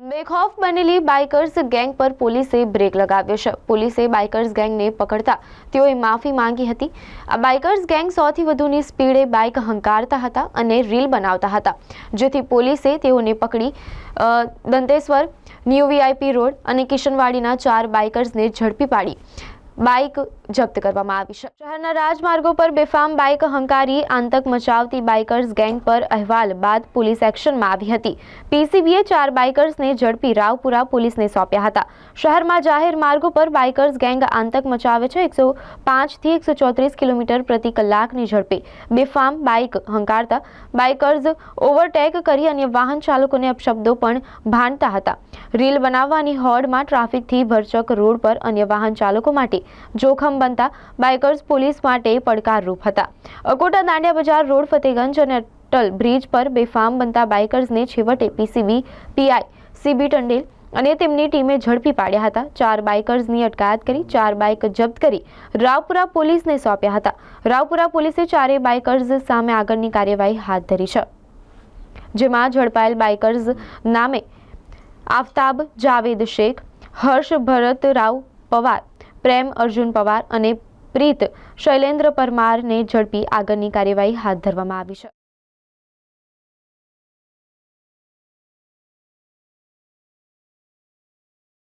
બેખૌફ બનેલી bikers gang પર પોલીસે બ્રેક લગાવ્યો છે। પોલીસે બાઇકર્સ ગેંગને પકડતા તેઓએ માફી માંગી હતી। આ બાઇકર્સ ગેંગ 100થી વધુની સ્પીડે બાઇક હંકારતા હતા અને રીલ બનાવતા હતા, જેથી પોલીસે તેઓને પકડી દંતેશ્વર, ન્યૂ વીઆઈપી રોડ અને કિશનવાડીના 4 બાઇકર્સને ઝડપી પાડી બાઇક જપ્ત કરવામાં આવી છે। શહેરના રાજમાર્ગો પર બેફામ બાઇક હંકારી આતંક મચાવતી બાઇકર્સ ગેંગ પર અહેવાલ બાદ પોલીસ એક્શનમાં આવી હતી। પીસીબીએ 4 બાઇકર્સને ઝડપી રાવપુરા પોલીસને સોંપ્યા હતા। શહેરમાં જાહેર માર્ગો પર બાઇકર્સ ગેંગ આતંક મચાવે છે। 105 થી 134 કિલોમીટર પ્રતિ કલાકની ઝડપે બેફામ બાઇક હંકારતા બાઇકર્સ ઓવરટેક કરી અન્ય વાહન ચાલકોને અપશબ્દો પણ ભાંડતા હતા। રીલ બનાવવાની હોડમાં ટ્રાફિકથી ભરચક રોડ પર અન્ય વાહન ચાલકો માટે જોખમ બનતા બાઇકર્સ પોલીસ માટે પડકારરૂપ હતા। અકોટા દાંડિયા બજાર રોડ, ફતેગંજ અને અટલ બ્રિજ પર બેફામ બનતા બાઇકર્સને છેવટે પીસીબી પીઆઈ સીબી ટંડેલ અને તેમની ટીમે ઝડપી પાડ્યા હતા। 4 બાઇકર્સની અટકાયત કરી 4 બાઇક જપ્ત કરી રાવપુરા પોલીસને સોંપ્યા હતા। રાવપુરા પોલીસે 4 બાઇકર્સ સામે આગળની કાર્યવાહી હાથ ધરી છે, જેમાં ઝડપાયેલ બાઇકર્સ નામે આફતાબ જાવેદ શેખ, હર્ષ ભરત રાવ પવાર, પ્રેમ અર્જુન પવાર અને પ્રીત શૈલેન્દ્ર પરમારને ઝડપી આગળની કાર્યવાહી હાથ ધરવામાં આવી છે।